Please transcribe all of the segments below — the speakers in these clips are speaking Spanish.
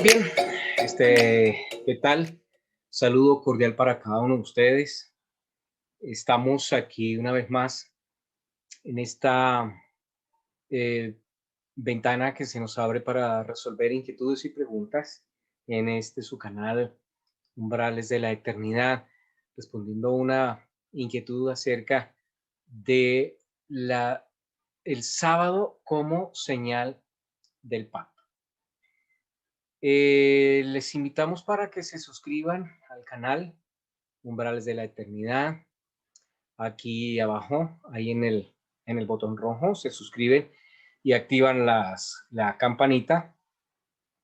bien, ¿qué tal? Saludo cordial para cada uno de ustedes. Estamos aquí una vez más en esta eh, ventana que se nos abre para resolver inquietudes y preguntas en este su canal Umbrales de la Eternidad, respondiendo una inquietud acerca de el sábado como señal del pacto. Les invitamos para que se suscriban al canal Umbrales de la Eternidad. Aquí abajo, ahí en el botón rojo, se suscriben y activan la campanita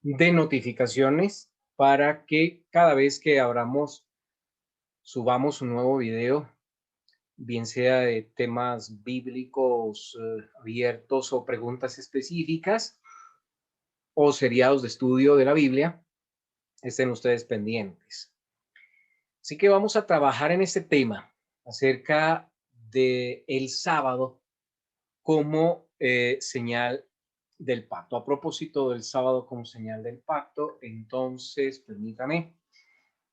de notificaciones para que cada vez que subamos un nuevo video, bien sea de temas bíblicos abiertos o preguntas específicas o seriados de estudio de la Biblia, estén ustedes pendientes. Así que vamos a trabajar en este tema acerca de el sábado como señal del pacto. A propósito del sábado como señal del pacto, entonces, permítame,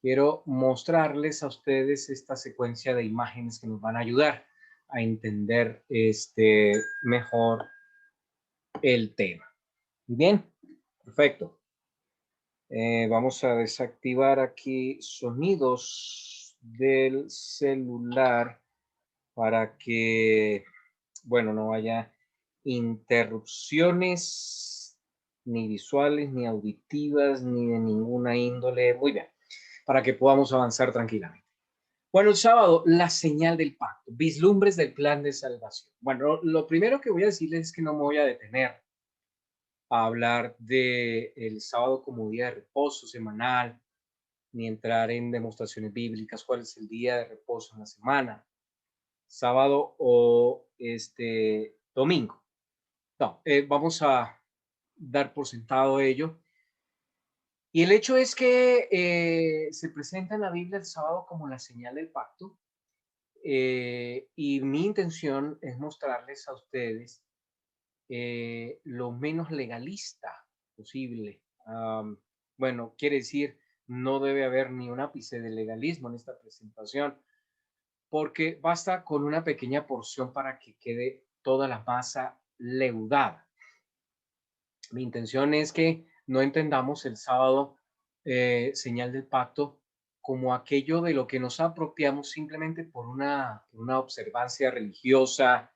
quiero mostrarles a ustedes esta secuencia de imágenes que nos van a ayudar a entender mejor el tema. Bien, perfecto. Vamos a desactivar aquí sonidos del celular para que, bueno, no haya interrupciones ni visuales, ni auditivas, ni de ninguna índole. Muy bien, para que podamos avanzar tranquilamente. Bueno, el sábado, la señal del pacto, vislumbres del plan de salvación. Bueno, lo primero que voy a decirles es que no me voy a detener a hablar de el sábado como día de reposo semanal, ni entrar en demostraciones bíblicas, cuál es el día de reposo en la semana, sábado o domingo. No, vamos a dar por sentado ello. Y el hecho es que se presenta en la Biblia el sábado como la señal del pacto. Y mi intención es mostrarles a ustedes lo menos legalista posible. Bueno, quiere decir, no debe haber ni un ápice de legalismo en esta presentación, porque basta con una pequeña porción para que quede toda la masa leudada. Mi intención es que no entendamos el sábado, señal del pacto, como aquello de lo que nos apropiamos simplemente por una observancia religiosa,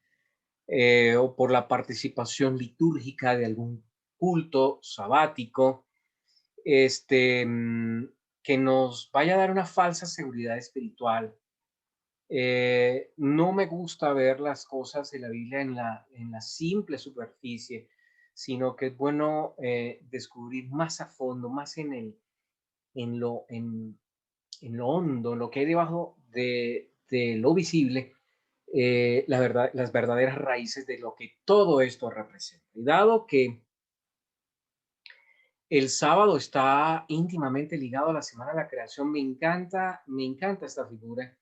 o por la participación litúrgica de algún culto sabático, este, mm, que nos vaya a dar una falsa seguridad espiritual. No me gusta ver las cosas de la Biblia en la simple superficie, sino que es bueno descubrir más a fondo, más en, lo, en lo hondo, en lo que hay debajo de lo visible, las verdaderas raíces de lo que todo esto representa. Y dado que el sábado está íntimamente ligado a la semana de la creación, me encanta esta figura.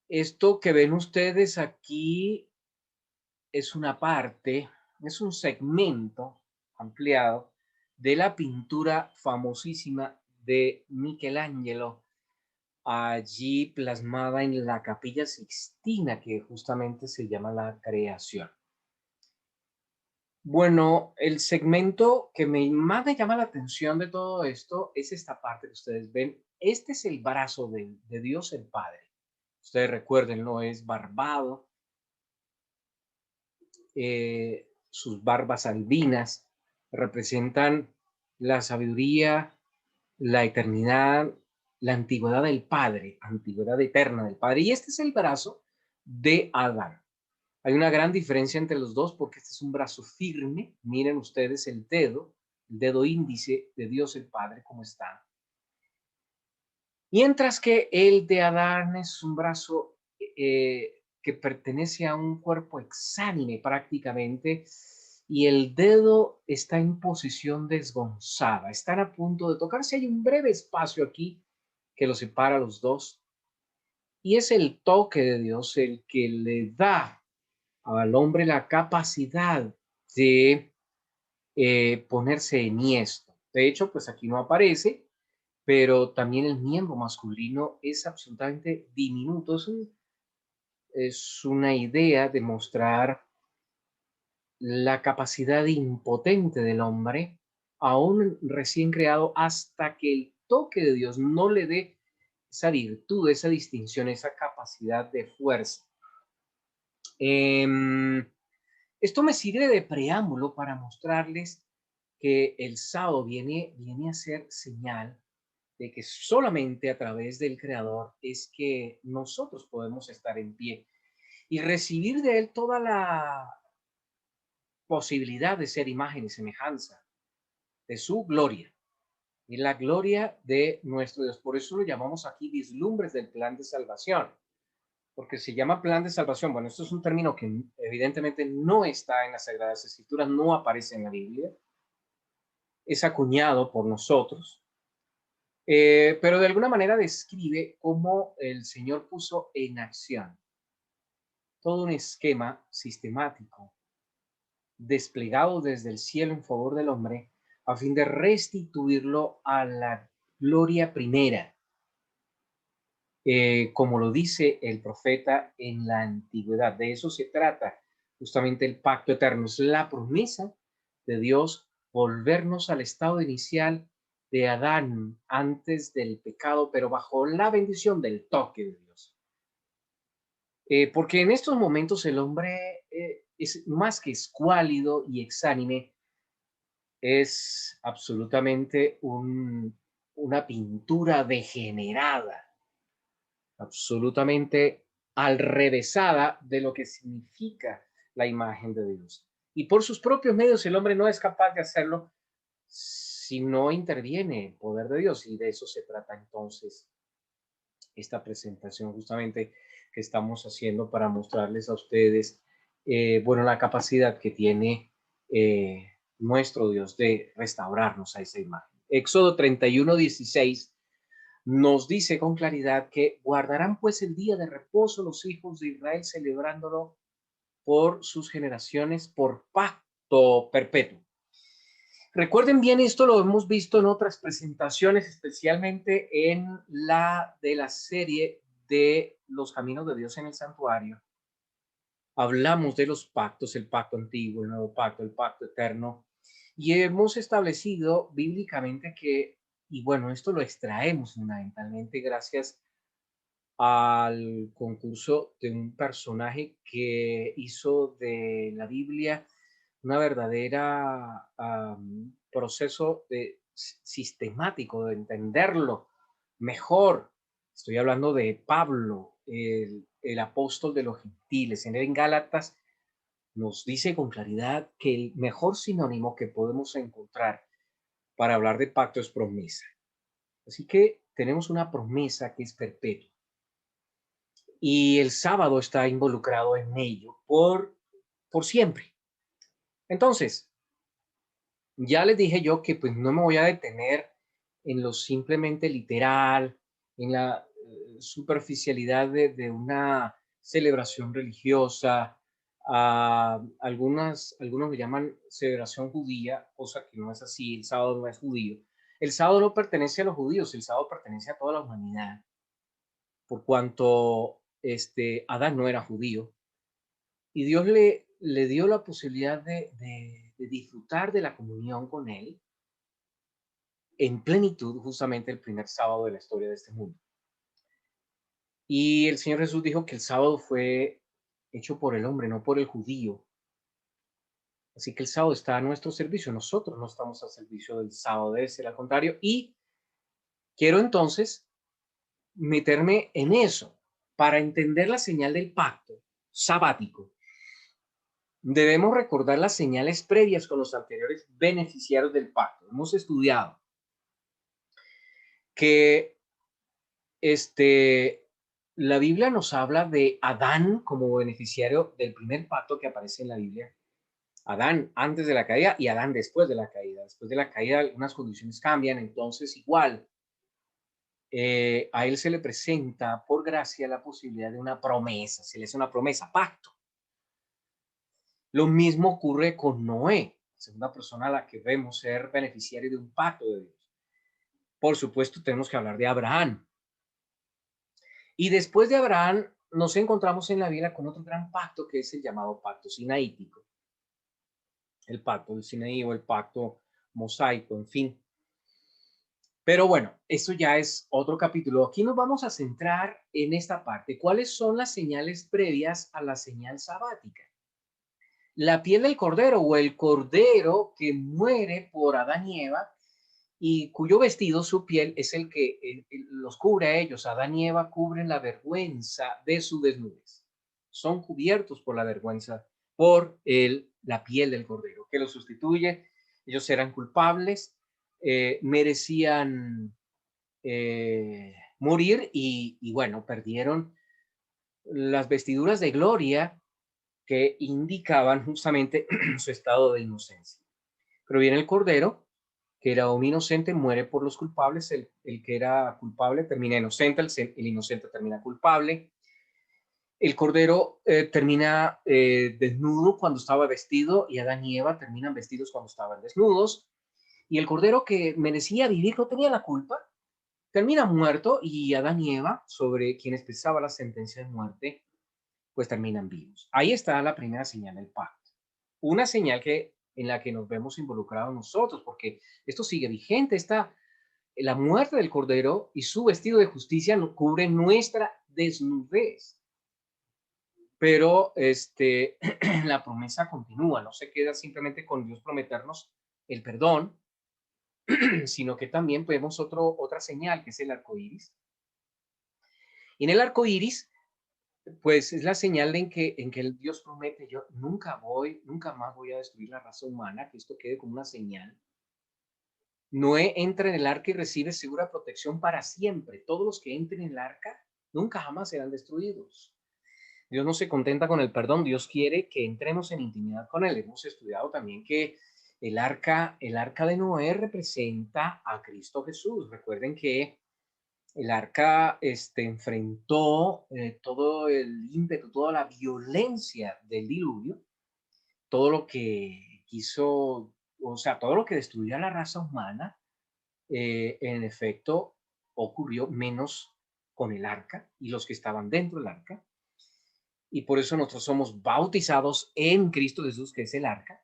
Esto que ven ustedes aquí es una parte, es un segmento ampliado de la pintura famosísima de Michelangelo, allí plasmada en la Capilla Sixtina, que justamente se llama la Creación. Bueno, el segmento que más me llama la atención de todo esto es esta parte que ustedes ven. Este es el brazo de Dios el Padre. Ustedes recuerden, no es barbado, sus barbas albinas representan la sabiduría, la eternidad, la antigüedad del Padre, antigüedad eterna del Padre. Y este es el brazo de Adán. Hay una gran diferencia entre los dos porque este es un brazo firme. Miren ustedes el dedo índice de Dios el Padre, cómo está. Mientras que el de Adán es un brazo que pertenece a un cuerpo exánime prácticamente, y el dedo está en posición desgonzada. Están a punto de tocarse. Hay un breve espacio aquí que los separa a los dos. Y es el toque de Dios el que le da al hombre la capacidad de ponerse enhiesto. De hecho, pues aquí no aparece, pero también el miembro masculino es absolutamente diminuto. Es una idea de mostrar la capacidad impotente del hombre, aún recién creado, hasta que el toque de Dios no le dé esa virtud, esa distinción, esa capacidad de fuerza. Esto me sirve de preámbulo para mostrarles que el sábado viene a ser señal de que solamente a través del Creador es que nosotros podemos estar en pie y recibir de Él toda la posibilidad de ser imagen y semejanza de su gloria y la gloria de nuestro Dios. Por eso lo llamamos aquí vislumbres del plan de salvación, porque se llama plan de salvación. Bueno, esto es un término que evidentemente no está en las Sagradas Escrituras, no aparece en la Biblia, es acuñado por nosotros, pero de alguna manera describe cómo el Señor puso en acción todo un esquema sistemático desplegado desde el cielo en favor del hombre a fin de restituirlo a la gloria primera, como lo dice el profeta en la antigüedad. De eso se trata justamente el pacto eterno, es la promesa de Dios volvernos al estado inicial de Adán antes del pecado, pero bajo la bendición del toque de Dios. Porque en estos momentos el hombre es más que escuálido y exánime, es absolutamente una pintura degenerada, absolutamente alrevesada de lo que significa la imagen de Dios. Y por sus propios medios el hombre no es capaz de hacerlo si no interviene el poder de Dios. Y de eso se trata entonces esta presentación justamente que estamos haciendo para mostrarles a ustedes, bueno, la capacidad que tiene nuestro Dios de restaurarnos a esa imagen. Éxodo 31:16 nos dice con claridad que guardarán pues el día de reposo los hijos de Israel celebrándolo por sus generaciones por pacto perpetuo. Recuerden bien, esto lo hemos visto en otras presentaciones, especialmente en la de la serie de los caminos de Dios en el santuario. Hablamos de los pactos, el pacto antiguo, el nuevo pacto, el pacto eterno, y hemos establecido bíblicamente que, y bueno, esto lo extraemos fundamentalmente gracias al concurso de un personaje que hizo de la Biblia una verdadera proceso sistemático de entenderlo mejor. Estoy hablando de Pablo, el apóstol de los gentiles. En Gálatas nos dice con claridad que el mejor sinónimo que podemos encontrar para hablar de pacto es promesa. Así que tenemos una promesa que es perpetua y el sábado está involucrado en ello por siempre. Entonces, ya les dije yo que pues no me voy a detener en lo simplemente literal, en la superficialidad de una celebración religiosa. Algunos le llaman celebración judía, cosa que no es así. El sábado no es judío. El sábado no pertenece a los judíos, el sábado pertenece a toda la humanidad, por cuanto Adán no era judío. Y Dios le dio la posibilidad de disfrutar de la comunión con él en plenitud justamente el primer sábado de la historia de este mundo. Y el Señor Jesús dijo que el sábado fue hecho por el hombre, no por el judío. Así que el sábado está a nuestro servicio. Nosotros no estamos al servicio del sábado, debe ser al contrario. Y quiero entonces meterme en eso para entender la señal del pacto sabático. Debemos recordar las señales previas con los anteriores beneficiarios del pacto. Hemos estudiado que la Biblia nos habla de Adán como beneficiario del primer pacto que aparece en la Biblia. Adán antes de la caída y Adán después de la caída. Después de la caída algunas condiciones cambian, entonces igual a él se le presenta por gracia la posibilidad de una promesa, se le hace una promesa, pacto. Lo mismo ocurre con Noé. segunda persona a la que vemos ser beneficiario de un pacto de Dios. Por supuesto, tenemos que hablar de Abraham. Y después de Abraham, nos encontramos en la Biblia con otro gran pacto que es el llamado pacto sinaítico. El pacto del Sinaí o el pacto mosaico, en fin. Pero bueno, eso ya es otro capítulo. Aquí nos vamos a centrar en esta parte. ¿Cuáles son las señales previas a la señal sabática? La piel del cordero o el cordero que muere por Adán y Eva y cuyo vestido, su piel, es el que los cubre a ellos. Adán y Eva cubren la vergüenza de su desnudez. Son cubiertos por la vergüenza, por la piel del cordero, que los sustituye. Ellos eran culpables, merecían morir y bueno, perdieron las vestiduras de gloria que indicaban justamente su estado de inocencia. Pero viene el cordero, que era un inocente, muere por los culpables, el que era culpable termina inocente, el inocente termina culpable. El cordero termina desnudo cuando estaba vestido y Adán y Eva terminan vestidos cuando estaban desnudos. Y el cordero que merecía vivir no tenía la culpa, termina muerto y Adán y Eva, sobre quienes pesaba la sentencia de muerte, pues terminan vivos. Ahí está la primera señal del pacto. Una señal en la que nos vemos involucrados nosotros, porque esto sigue vigente. La muerte del Cordero y su vestido de justicia cubre nuestra desnudez. Pero la promesa continúa, no se queda simplemente con Dios prometernos el perdón, sino que también vemos otra señal, que es el arco iris. Y en el arco iris, pues es la señal en que el Dios promete: yo nunca más voy a destruir la raza humana, que esto quede como una señal. Noé entra en el arca y recibe segura protección para siempre. Todos los que entren en el arca nunca jamás serán destruidos. Dios no se contenta con el perdón, Dios quiere que entremos en intimidad con Él. Hemos estudiado también que el arca de Noé representa a Cristo Jesús. Recuerden que el arca enfrentó todo el ímpetu, toda la violencia del diluvio, todo lo que quiso, o sea, todo lo que destruyó a la raza humana, en efecto, ocurrió menos con el arca y los que estaban dentro del arca. Y por eso nosotros somos bautizados en Cristo Jesús, que es el arca.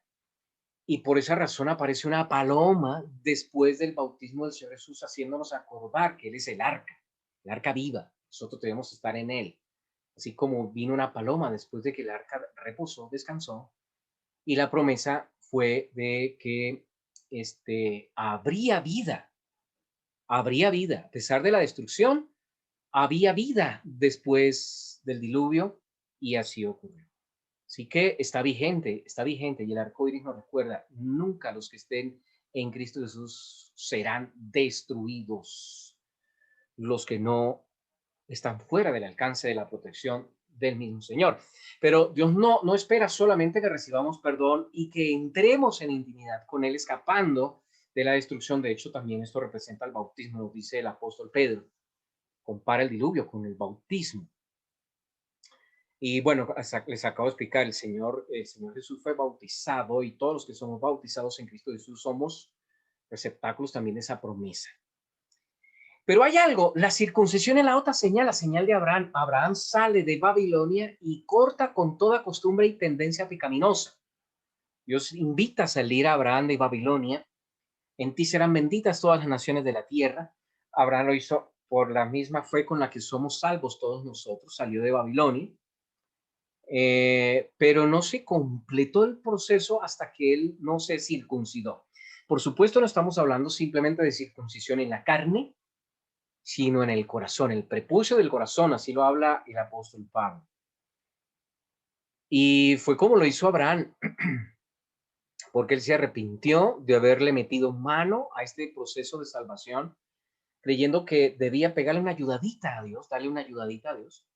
Y por esa razón aparece una paloma después del bautismo del Señor Jesús, haciéndonos acordar que Él es el arca viva. Nosotros debemos estar en Él. Así como vino una paloma después de que el arca reposó, descansó, y la promesa fue de que habría vida, a pesar de la destrucción, había vida después del diluvio, y así ocurrió. Así que está vigente, y el arco iris nos recuerda: nunca los que estén en Cristo Jesús serán destruidos. Los que no están fuera del alcance de la protección del mismo Señor. Pero Dios no espera solamente que recibamos perdón y que entremos en intimidad con Él, escapando de la destrucción. De hecho, también esto representa el bautismo, nos dice el apóstol Pedro. Compara el diluvio con el bautismo. Y bueno, les acabo de explicar, el Señor Jesús fue bautizado, y todos los que somos bautizados en Cristo Jesús somos receptáculos también de esa promesa. Pero hay algo: la circuncisión es la otra señal, la señal de Abraham. Abraham sale de Babilonia y corta con toda costumbre y tendencia pecaminosa. Dios invita a salir a Abraham de Babilonia. En ti serán benditas todas las naciones de la tierra. Abraham lo hizo por la misma fe con la que somos salvos todos nosotros. Salió de Babilonia. Pero no se completó el proceso hasta que él no se circuncidó. Por supuesto, no estamos hablando simplemente de circuncisión en la carne, sino en el corazón, el prepucio del corazón, así lo habla el apóstol Pablo. Y fue como lo hizo Abraham, porque él se arrepintió de haberle metido mano a este proceso de salvación, creyendo que debía pegarle una ayudadita a Dios, darle una ayudadita a Dios.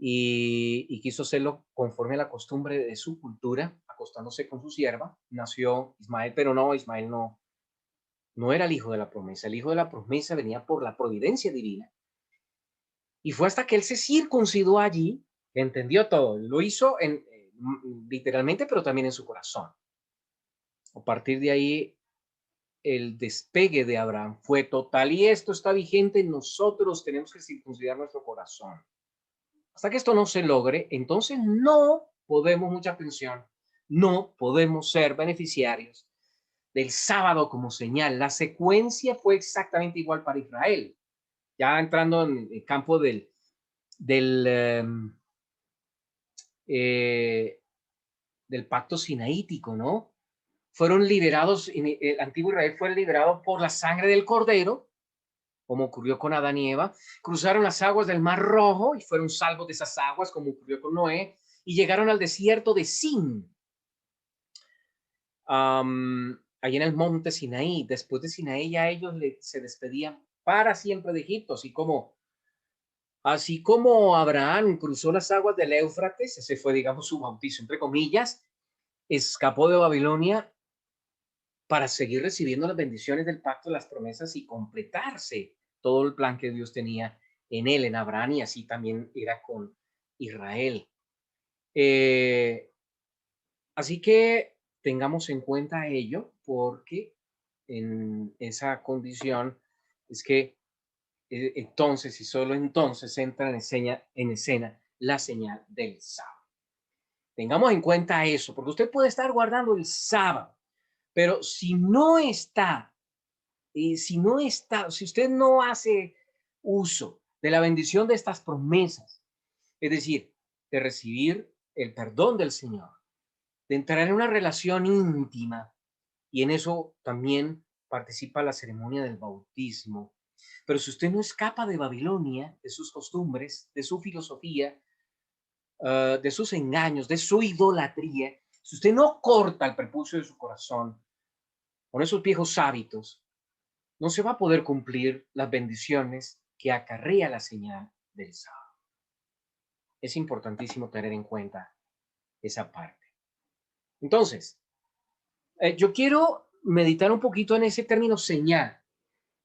Y quiso hacerlo conforme a la costumbre de su cultura, acostándose con su sierva. Nació Ismael, pero Ismael no era el hijo de la promesa. El hijo de la promesa venía por la providencia divina. Y fue hasta que él se circuncidó allí que entendió todo. Lo hizo literalmente, pero también en su corazón. A partir de ahí, el despegue de Abraham fue total y esto está vigente. Nosotros tenemos que circuncidar nuestro corazón. Hasta que esto no se logre, entonces no podemos, mucha atención, no podemos ser beneficiarios del sábado como señal. La secuencia fue exactamente igual para Israel. Ya entrando en el campo del, eh, del pacto sinaítico, ¿no? Fueron liberados, el antiguo Israel fue liberado por la sangre del cordero, como ocurrió con Adán y Eva, cruzaron las aguas del Mar Rojo y fueron salvos de esas aguas, como ocurrió con Noé, y llegaron al desierto de Sin, allí en el monte Sinaí. Después de Sinaí ya ellos se despedían para siempre de Egipto, así como Abraham cruzó las aguas del Éufrates, ese fue, digamos, su bautizo, entre comillas, escapó de Babilonia para seguir recibiendo las bendiciones del pacto, las promesas y completarse todo el plan que Dios tenía en él, en Abraham, y así también era con Israel. Así que tengamos en cuenta ello, porque en esa condición es que entonces y solo entonces entra en escena la señal del sábado. Tengamos en cuenta eso, porque usted puede estar guardando el sábado, pero si usted no hace uso de la bendición de estas promesas, es decir, de recibir el perdón del Señor, de entrar en una relación íntima, y en eso también participa la ceremonia del bautismo. Pero si usted no escapa de Babilonia, de sus costumbres, de su filosofía, de sus engaños, de su idolatría, si usted no corta el prepucio de su corazón con esos viejos hábitos, no se va a poder cumplir las bendiciones que acarrea la señal del sábado. Es importantísimo tener en cuenta esa parte. Entonces, yo quiero meditar un poquito en ese término señal,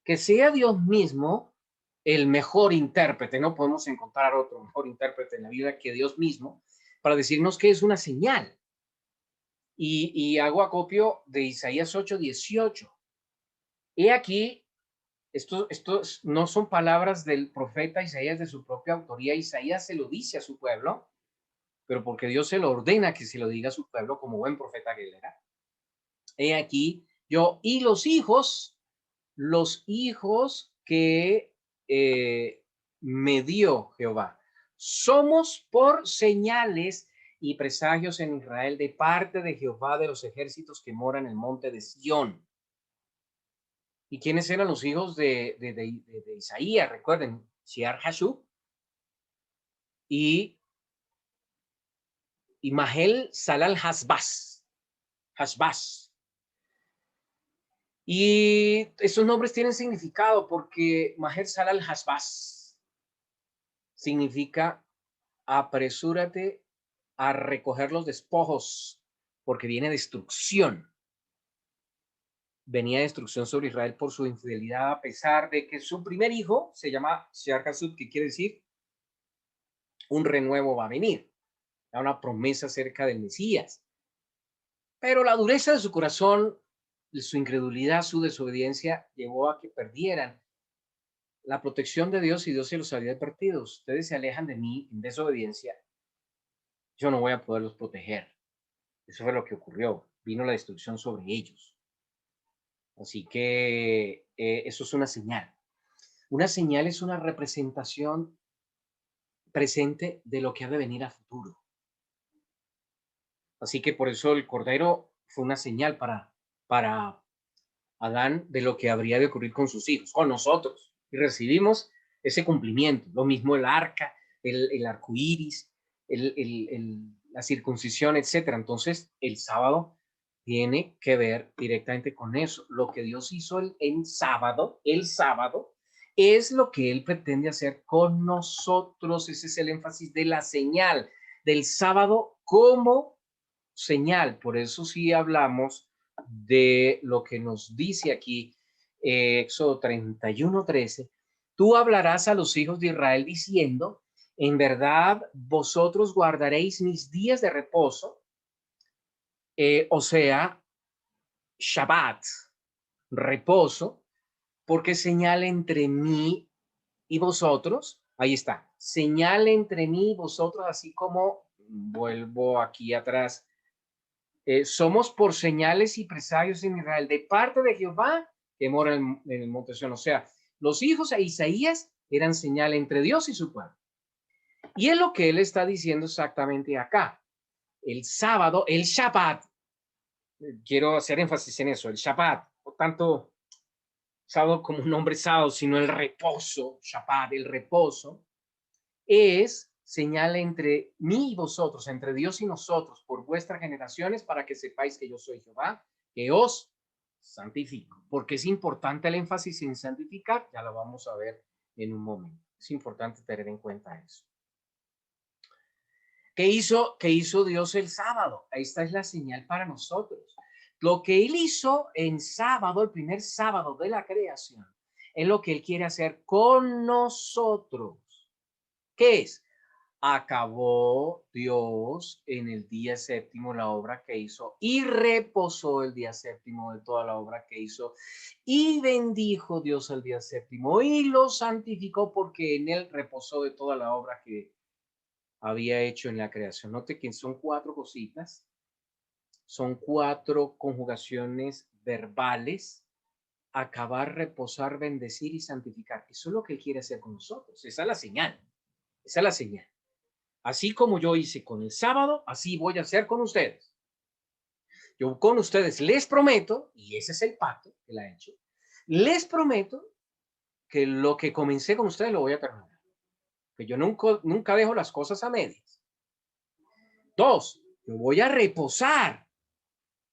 que sea Dios mismo el mejor intérprete. No podemos encontrar otro mejor intérprete en la vida que Dios mismo para decirnos que es una señal. Y hago acopio de Isaías 8:18. He aquí, esto no son palabras del profeta Isaías de su propia autoría. Isaías se lo dice a su pueblo, pero porque Dios se lo ordena que se lo diga a su pueblo como buen profeta que él era. He aquí, yo y los hijos que me dio Jehová, somos por señales y presagios en Israel de parte de Jehová de los ejércitos que mora en el monte de Sión. ¿Y quiénes eran los hijos de Isaías? Recuerden, Shear Hashub y Mahel Salal Hasbaz. Y esos nombres tienen significado porque Maher Salal Hasbaz significa apresúrate a recoger los despojos, porque viene destrucción. Venía destrucción sobre Israel por su infidelidad, a pesar de que su primer hijo se llama Shear Hasub, que quiere decir un renuevo va a venir. Era una promesa acerca del Mesías. Pero la dureza de su corazón, su incredulidad, su desobediencia, llevó a que perdieran la protección de Dios, y Dios se los había advertido. Ustedes se alejan de mí en desobediencia, yo no voy a poderlos proteger. Eso fue lo que ocurrió. Vino la destrucción sobre ellos. Así que eso es una señal. Una señal es una representación presente de lo que ha de venir a futuro. Así que por eso el Cordero fue una señal para Adán de lo que habría de ocurrir con sus hijos, con nosotros. Y recibimos ese cumplimiento. Lo mismo el arca, el arco iris, la circuncisión, etcétera. Entonces, el sábado tiene que ver directamente con eso. Lo que Dios hizo el sábado, es lo que Él pretende hacer con nosotros. Ese es el énfasis de la señal del sábado como señal. Por eso sí hablamos de lo que nos dice aquí Éxodo 31:13. Tú hablarás a los hijos de Israel diciendo, en verdad vosotros guardaréis mis días de reposo, o sea, Shabbat, reposo, porque señal entre mí y vosotros. Ahí está, señal entre mí y vosotros, así como vuelvo aquí atrás. Somos por señales y presagios en Israel de parte de Jehová que mora en el monte Sion. O sea, los hijos de Isaías eran señal entre Dios y su pueblo. Y es lo que él está diciendo exactamente acá. El sábado, el Shabbat, quiero hacer énfasis en eso, el Shabbat, por tanto, sábado como un nombre sábado, sino el reposo, Shabbat, el reposo, es señal entre mí y vosotros, entre Dios y nosotros, por vuestras generaciones, para que sepáis que yo soy Jehová, que os santifico. Porque es importante el énfasis en santificar, ya lo vamos a ver en un momento. Es importante tener en cuenta eso. ¿Qué hizo Dios el sábado? Esta es la señal para nosotros. Lo que Él hizo en sábado, el primer sábado de la creación, es lo que Él quiere hacer con nosotros. ¿Qué es? Acabó Dios en el día séptimo la obra que hizo y reposó el día séptimo de toda la obra que hizo y bendijo Dios el día séptimo y lo santificó porque en él reposó de toda la obra que había hecho en la creación. Note que son cuatro cositas, son cuatro conjugaciones verbales: acabar, reposar, bendecir y santificar. Eso es lo que él quiere hacer con nosotros. Esa es la señal. Esa es la señal. Así como yo hice con el sábado, así voy a hacer con ustedes. Yo con ustedes les prometo, y ese es el pacto que él ha hecho, les prometo que lo que comencé con ustedes lo voy a terminar. Que yo nunca dejo las cosas a medias. Dos, yo voy a reposar,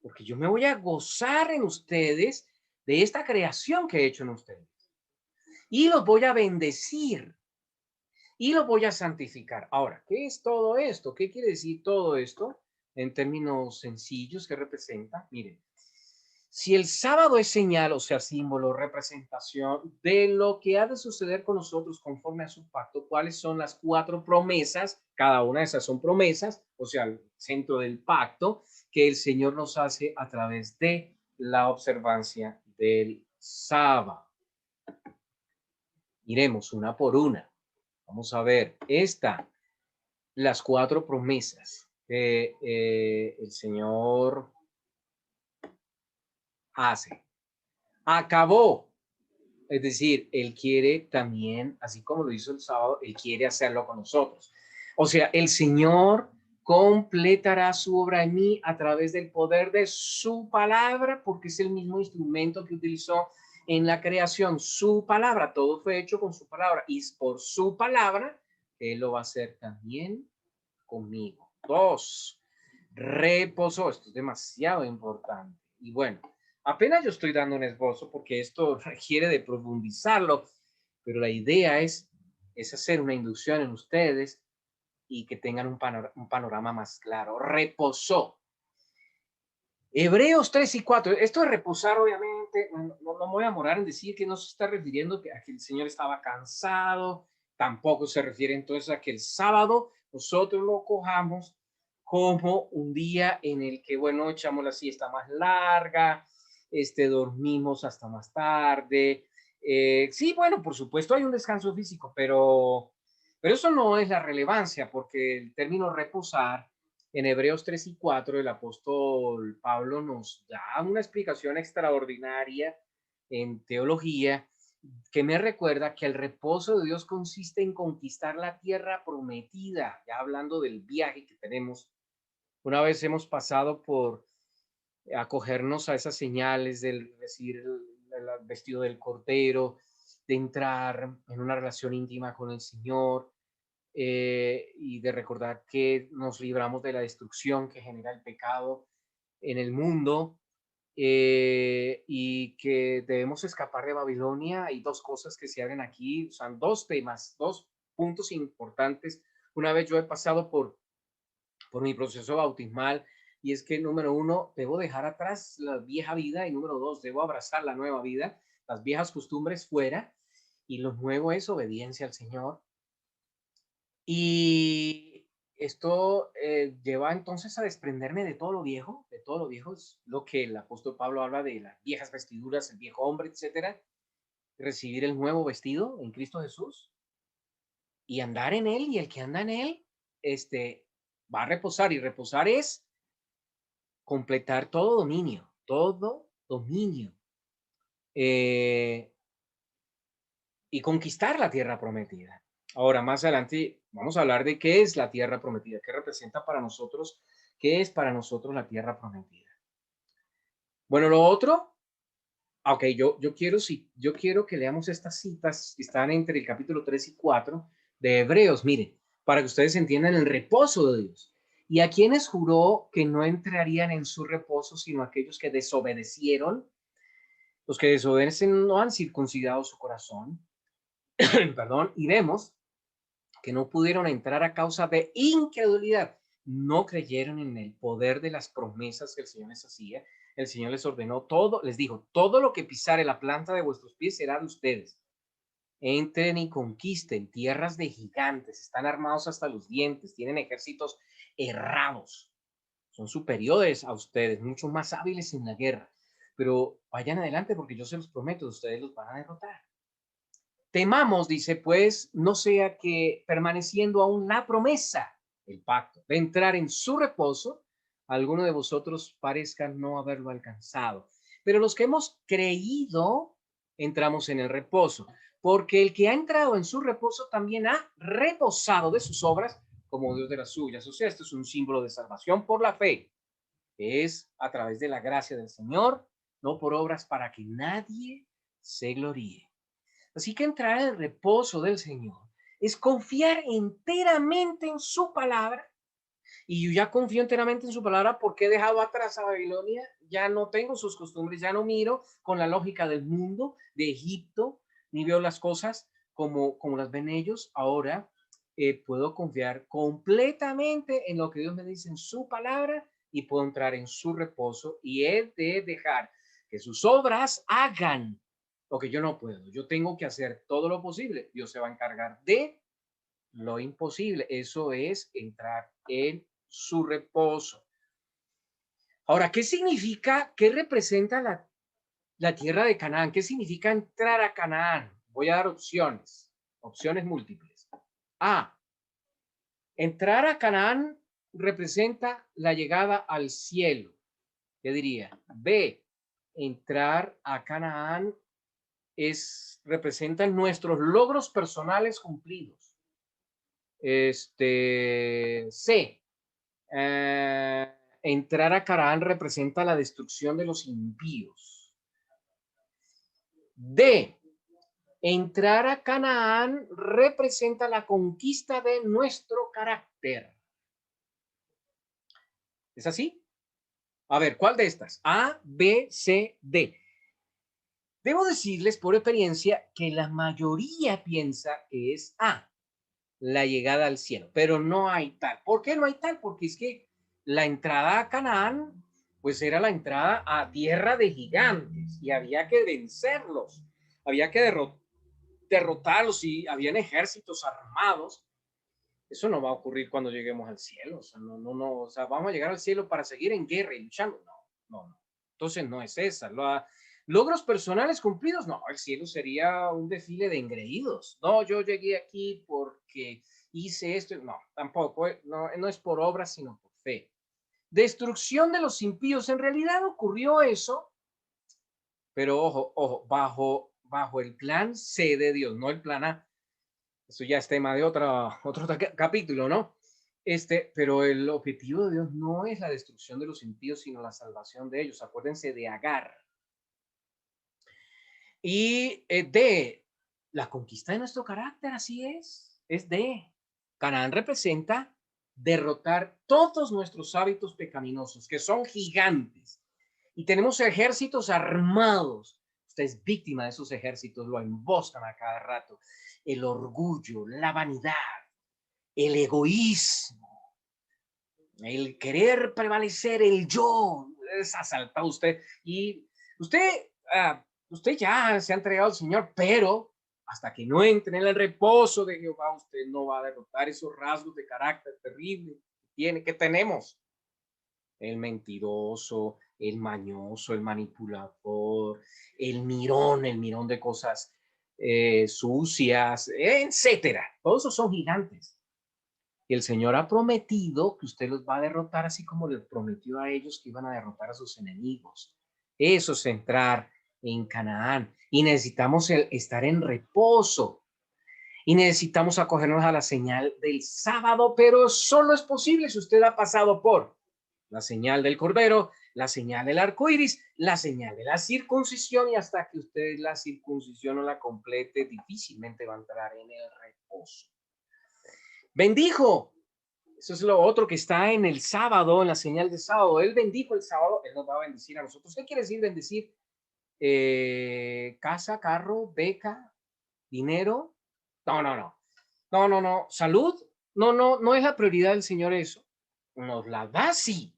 porque yo me voy a gozar en ustedes de esta creación que he hecho en ustedes. Y los voy a bendecir y los voy a santificar. Ahora, ¿qué es todo esto? ¿Qué quiere decir todo esto en términos sencillos? ¿Qué representa? Miren, si el sábado es señal, o sea, símbolo, representación de lo que ha de suceder con nosotros conforme a su pacto, ¿cuáles son las cuatro promesas? Cada una de esas son promesas, o sea, el centro del pacto que el Señor nos hace a través de la observancia del sábado. Iremos una por una. Vamos a ver las cuatro promesas que el Señor hace. Acabó. Es decir, Él quiere también, así como lo hizo el sábado, Él quiere hacerlo con nosotros. O sea, el Señor completará su obra en mí a través del poder de su palabra, porque es el mismo instrumento que utilizó en la creación. Su palabra, todo fue hecho con su palabra, y por su palabra, Él lo va a hacer también conmigo. Dos, reposo. Esto es demasiado importante. Y bueno, apenas yo estoy dando un esbozo porque esto requiere de profundizarlo, pero la idea es hacer una inducción en ustedes y que tengan un panorama más claro. Reposó. Hebreos 3 y 4. Esto de reposar, obviamente, no me voy a morar en decir que no se está refiriendo a que el Señor estaba cansado, tampoco se refiere entonces a que el sábado nosotros lo cojamos como un día en el que, bueno, echamos la siesta más larga, dormimos hasta más tarde. Sí, bueno, por supuesto hay un descanso físico, pero eso no es la relevancia, porque el término reposar en Hebreos 3 y 4, el apóstol Pablo nos da una explicación extraordinaria en teología que me recuerda que el reposo de Dios consiste en conquistar la tierra prometida, ya hablando del viaje que tenemos. Una vez hemos pasado por acogernos a esas señales del decir el vestido del cordero, de entrar en una relación íntima con el Señor, y de recordar que nos libramos de la destrucción que genera el pecado en el mundo, y que debemos escapar de Babilonia. Hay dos cosas que se abren aquí, son dos temas, dos puntos importantes. Una vez yo he pasado por mi proceso bautismal, y es que número uno, debo dejar atrás la vieja vida, y número dos, debo abrazar la nueva vida, las viejas costumbres fuera, y lo nuevo es obediencia al Señor. Y esto lleva entonces a desprenderme de todo lo viejo, de todo lo viejo, es lo que el apóstol Pablo habla de las viejas vestiduras, el viejo hombre, etcétera, recibir el nuevo vestido en Cristo Jesús y andar en él, y el que anda en él, va a reposar, y reposar es completar todo dominio, eh, y conquistar la tierra prometida. Ahora, más adelante, vamos a hablar de qué es la tierra prometida, qué representa para nosotros, qué es para nosotros la tierra prometida. Bueno, lo otro, ok, yo quiero que leamos estas citas que están entre el capítulo 3 y 4 de Hebreos, miren, para que ustedes entiendan el reposo de Dios. Y a quienes juró que no entrarían en su reposo, sino aquellos que desobedecieron, los que desobedecen no han circuncidado su corazón, perdón, y vemos que no pudieron entrar a causa de incredulidad. No creyeron en el poder de las promesas que el Señor les hacía. El Señor les ordenó todo, les dijo, todo lo que pisare la planta de vuestros pies será de ustedes. Entren y conquisten tierras de gigantes, están armados hasta los dientes, tienen ejércitos errados, son superiores a ustedes, mucho más hábiles en la guerra. Pero vayan adelante porque yo se los prometo, ustedes los van a derrotar. Temamos, dice, pues, no sea que permaneciendo aún la promesa, el pacto, de entrar en su reposo, alguno de vosotros parezca no haberlo alcanzado. Pero los que hemos creído, entramos en el reposo, porque el que ha entrado en su reposo también ha reposado de sus obras como Dios de las suyas. O sea, esto es un símbolo de salvación por la fe, que es a través de la gracia del Señor, no por obras para que nadie se gloríe. Así que entrar en el reposo del Señor es confiar enteramente en su palabra. Y yo ya confío enteramente en su palabra porque he dejado atrás a Babilonia, ya no tengo sus costumbres, ya no miro con la lógica del mundo, de Egipto, ni veo las cosas como las ven ellos. Ahora puedo confiar completamente en lo que Dios me dice en su palabra y puedo entrar en su reposo y he de dejar que sus obras hagan lo que yo no puedo. Yo tengo que hacer todo lo posible. Dios se va a encargar de lo imposible. Eso es entrar en su reposo. Ahora, ¿qué significa, qué representa la tierra de Canaán? ¿Qué significa entrar a Canaán? Voy a dar opciones múltiples. A, entrar a Canaán representa la llegada al cielo. ¿Qué diría? B, entrar a Canaán representan nuestros logros personales cumplidos. C, entrar a Canaán representa la destrucción de los impíos. D, entrar a Canaán representa la conquista de nuestro carácter. ¿Es así? A ver, ¿cuál de estas? A, B, C, D. Debo decirles por experiencia que la mayoría piensa que es A, la llegada al cielo, pero no hay tal. ¿Por qué no hay tal? Porque es que la entrada a Canaán, pues era la entrada a tierra de gigantes y había que vencerlos, había que derrotarlos y habían ejércitos armados. Eso no va a ocurrir cuando lleguemos al cielo. O sea, no, o sea, vamos a llegar al cielo para seguir en guerra y luchando. No. Entonces no es esa. Logros personales cumplidos, no, el cielo sería un desfile de engreídos. No, yo llegué aquí porque hice esto. No, tampoco, no es por obra, sino por fe. Destrucción de los impíos. En realidad ocurrió eso, pero ojo, bajo el plan C de Dios, no el plan A. Eso ya es tema de otro capítulo, ¿no? Pero el objetivo de Dios no es la destrucción de los impíos, sino la salvación de ellos. Acuérdense de Agar. Y D, la conquista de nuestro carácter, así es D. Canaán representa derrotar todos nuestros hábitos pecaminosos, que son gigantes. Y tenemos ejércitos armados. Usted es víctima de esos ejércitos, lo emboscan a cada rato. El orgullo, la vanidad, el egoísmo, el querer prevalecer, el yo, es asaltado usted. Y usted ya se ha entregado al Señor, pero hasta que no entre en el reposo de Jehová, usted no va a derrotar esos rasgos de carácter terrible que tenemos. El mentiroso, el mañoso, el manipulador, el mirón de cosas sucias, etcétera. Todos esos son gigantes. Y el Señor ha prometido que usted los va a derrotar, así como les prometió a ellos que iban a derrotar a sus enemigos. Eso es entrar en Canaán. Y necesitamos estar en reposo. Y necesitamos acogernos a la señal del sábado, pero solo es posible si usted ha pasado por la señal del Cordero, la señal del arco iris, la señal de la circuncisión, y hasta que usted la circuncisión no la complete, difícilmente va a entrar en el reposo. Bendijo. Eso es lo otro que está en el sábado, en la señal de sábado. Él bendijo el sábado, Él nos va a bendecir a nosotros. ¿Qué quiere decir bendecir? Casa, carro, beca, dinero. No. Salud. No es la prioridad del Señor eso. Nos la da, sí.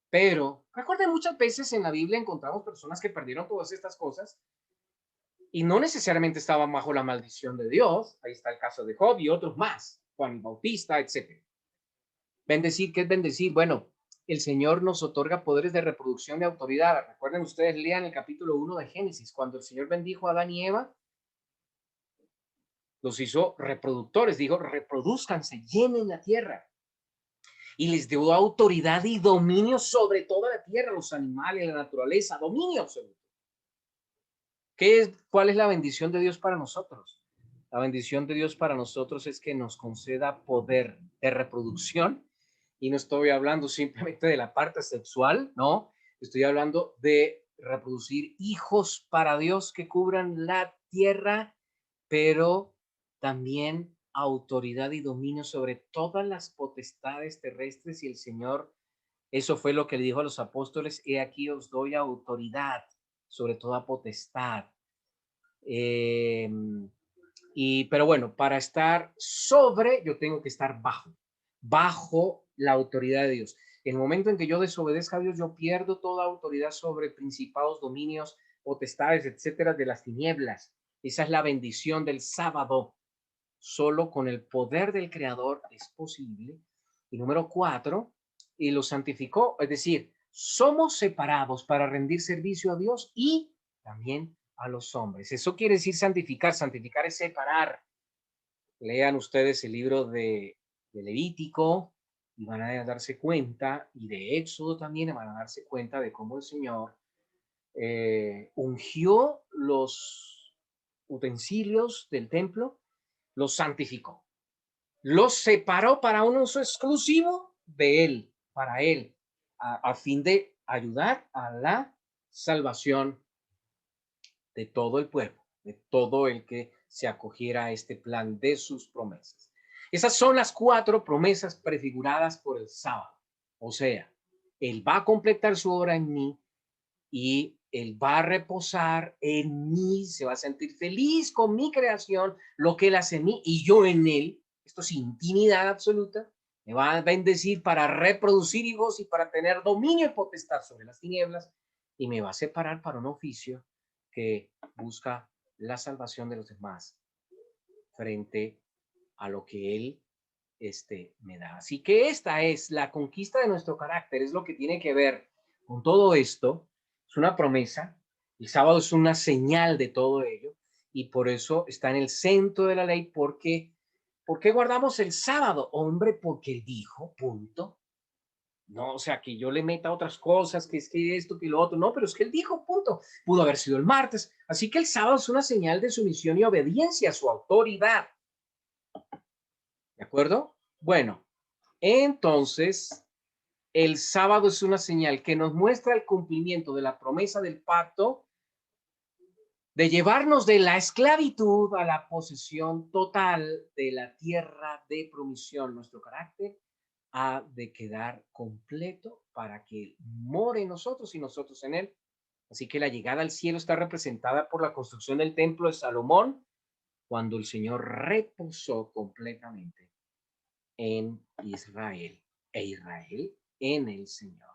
Pero recuerden, muchas veces en la Biblia encontramos personas que perdieron todas estas cosas y no necesariamente estaban bajo la maldición de Dios. Ahí está el caso de Job y otros más, Juan el Bautista, etcétera. Bendecir, ¿qué es bendecir? Bueno, el Señor nos otorga poderes de reproducción y autoridad. Recuerden ustedes, lean el capítulo 1 de Génesis, cuando el Señor bendijo a Adán y Eva, los hizo reproductores, dijo, reproduzcanse, llenen la tierra. Y les dio autoridad y dominio sobre toda la tierra, los animales, la naturaleza, dominio absoluto. ¿Cuál es la bendición de Dios para nosotros? La bendición de Dios para nosotros es que nos conceda poder de reproducción. Y no estoy hablando simplemente de la parte sexual, no. Estoy hablando de reproducir hijos para Dios que cubran la tierra, pero también autoridad y dominio sobre todas las potestades terrestres. Y el Señor, eso fue lo que le dijo a los apóstoles: he aquí os doy autoridad sobre toda potestad. Pero bueno, para estar sobre, yo tengo que estar bajo la autoridad de Dios. En el momento en que yo desobedezca a Dios, yo pierdo toda autoridad sobre principados, dominios, potestades, etcétera, de las tinieblas. Esa es la bendición del sábado. Solo con el poder del Creador es posible. Y número 4, y lo santificó, es decir, somos separados para rendir servicio a Dios y también a los hombres. Eso quiere decir santificar. Santificar es separar. Lean ustedes el libro de Levítico y van a darse cuenta, y de Éxodo también van a darse cuenta de cómo el Señor ungió los utensilios del templo, los santificó, los separó para un uso exclusivo de Él, para Él, a fin de ayudar a la salvación de todo el pueblo, de todo el que se acogiera a este plan de sus promesas. Esas son las 4 promesas prefiguradas por el sábado. O sea, Él va a completar su obra en mí y Él va a reposar en mí, se va a sentir feliz con mi creación, lo que Él hace en mí y yo en Él. Esto es intimidad absoluta. Me va a bendecir para reproducir hijos y para tener dominio y potestad sobre las tinieblas, y me va a separar para un oficio que busca la salvación de los demás frente a lo que Él me da. Así que esta es la conquista de nuestro carácter, es lo que tiene que ver con todo esto. Es una promesa. El sábado es una señal de todo ello, y por eso está en el centro de la ley. ¿Por qué guardamos el sábado? Hombre, porque Él dijo, punto. No, o sea, que yo le meta otras cosas, que es que esto, que lo otro. No, pero es que Él dijo, punto. Pudo haber sido el martes. Así que el sábado es una señal de sumisión y obediencia a su autoridad. ¿De acuerdo? Bueno, entonces el sábado es una señal que nos muestra el cumplimiento de la promesa del pacto de llevarnos de la esclavitud a la posesión total de la tierra de promisión. Nuestro carácter ha de quedar completo para que Él more en nosotros y nosotros en Él. Así que la llegada al cielo está representada por la construcción del templo de Salomón, cuando el Señor reposó completamente en Israel e Israel en el Señor.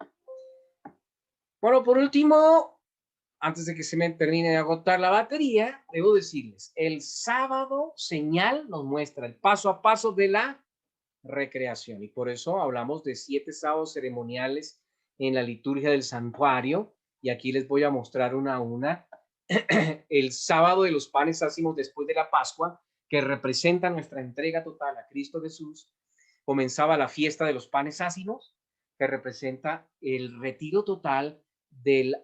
Bueno, por último, antes de que se me termine de agotar la batería, debo decirles, el sábado señal nos muestra el paso a paso de la recreación. Y por eso hablamos de 7 sábados ceremoniales en la liturgia del santuario. Y aquí les voy a mostrar una a una. El sábado de los panes ácimos después de la Pascua, que representa nuestra entrega total a Cristo Jesús. Comenzaba la fiesta de los panes ácimos, que representa el retiro total de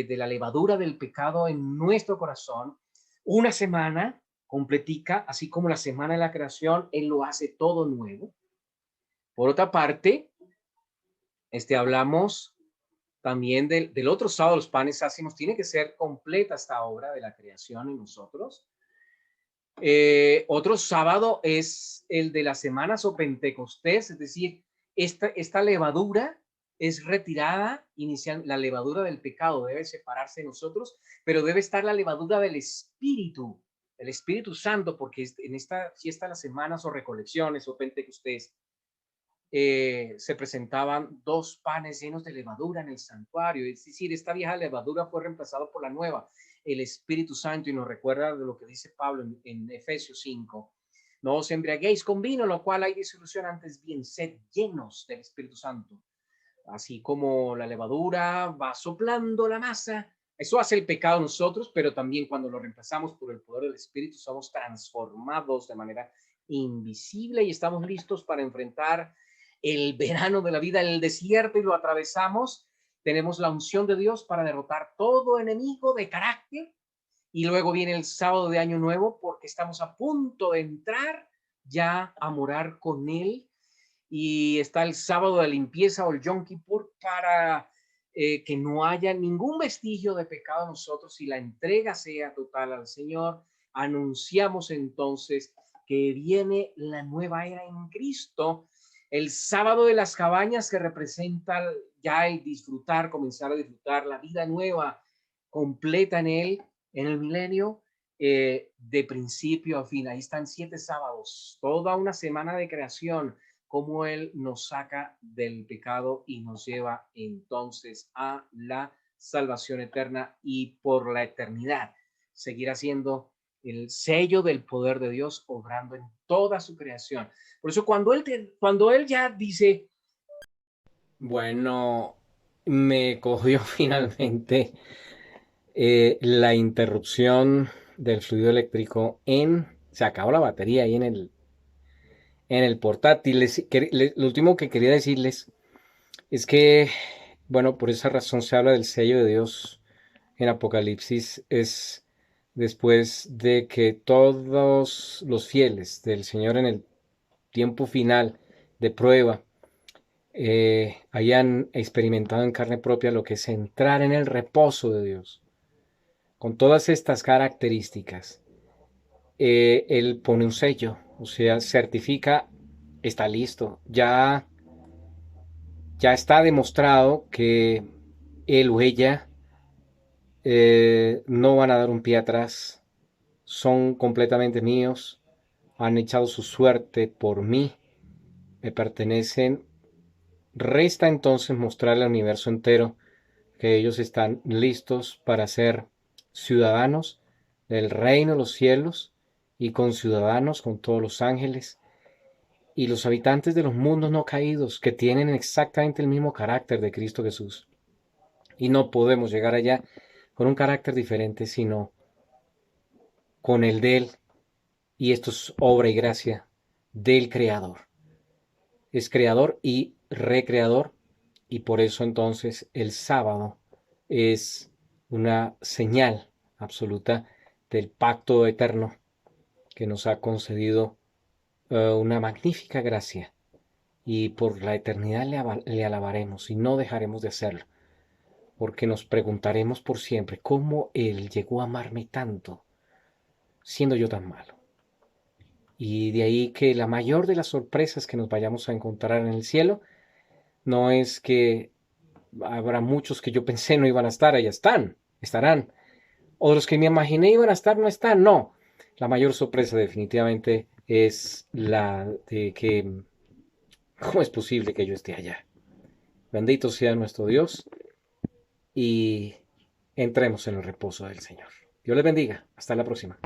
la levadura del pecado en nuestro corazón. Una semana completica, así como la semana de la creación, Él lo hace todo nuevo. Por otra parte, hablamos también del otro sábado, los panes ácimos. Tiene que ser completa esta obra de la creación en nosotros. Otro sábado es el de las semanas o Pentecostés, es decir, esta levadura es retirada inicial, la levadura del pecado debe separarse de nosotros, pero debe estar la levadura del Espíritu, el Espíritu Santo, porque en esta fiesta de las semanas o recolecciones o Pentecostés, se presentaban 2 panes llenos de levadura en el santuario, es decir, esta vieja levadura fue reemplazada por la nueva, el Espíritu Santo, y nos recuerda de lo que dice Pablo en Efesios 5. No os embriaguéis con vino, lo cual hay disolución, antes bien, sed llenos del Espíritu Santo. Así como la levadura va soplando la masa, eso hace el pecado en nosotros, pero también cuando lo reemplazamos por el poder del Espíritu, somos transformados de manera invisible y estamos listos para enfrentar el verano de la vida, el desierto, y lo atravesamos. Tenemos la unción de Dios para derrotar todo enemigo de carácter. Y luego viene el sábado de Año Nuevo, porque estamos a punto de entrar ya a morar con Él. Y está el sábado de limpieza o el Yom Kippur para que no haya ningún vestigio de pecado en nosotros y la entrega sea total al Señor. Anunciamos entonces que viene la nueva era en Cristo. El sábado de las cabañas, que representa ya el disfrutar, comenzar a disfrutar la vida nueva, completa en Él, en el milenio, de principio a fin. Ahí están 7 sábados, toda una semana de creación, cómo Él nos saca del pecado y nos lleva entonces a la salvación eterna y por la eternidad seguirá siendo el sello del poder de Dios obrando en toda su creación. Por eso cuando él ya dice, bueno, me cogió finalmente la interrupción del fluido eléctrico se acabó la batería ahí en el portátil. Lo último que quería decirles es que, bueno, por esa razón se habla del sello de Dios en Apocalipsis, es después de que todos los fieles del Señor en el tiempo final de prueba hayan experimentado en carne propia lo que es entrar en el reposo de Dios. Con todas estas características, Él pone un sello, o sea, certifica, está listo, ya está demostrado que él o ella no van a dar un pie atrás, son completamente míos, han echado su suerte por mí, me pertenecen. Resta entonces mostrarle al universo entero que ellos están listos para ser ciudadanos del reino de los cielos y conciudadanos con todos los ángeles y los habitantes de los mundos no caídos, que tienen exactamente el mismo carácter de Cristo Jesús. Y no podemos llegar allá con un carácter diferente, sino con el de Él. Y esto es obra y gracia del Creador. Es creador y recreador, y por eso entonces el sábado es una señal absoluta del pacto eterno que nos ha concedido una magnífica gracia, y por la eternidad le alabaremos y no dejaremos de hacerlo, porque nos preguntaremos por siempre cómo Él llegó a amarme tanto siendo yo tan malo. Y de ahí que la mayor de las sorpresas que nos vayamos a encontrar en el cielo no es que habrá muchos que yo pensé no iban a estar, allá estarán. O los que me imaginé iban a estar, no están, no. La mayor sorpresa definitivamente es la de que, ¿cómo es posible que yo esté allá? Bendito sea nuestro Dios y entremos en el reposo del Señor. Dios les bendiga. Hasta la próxima.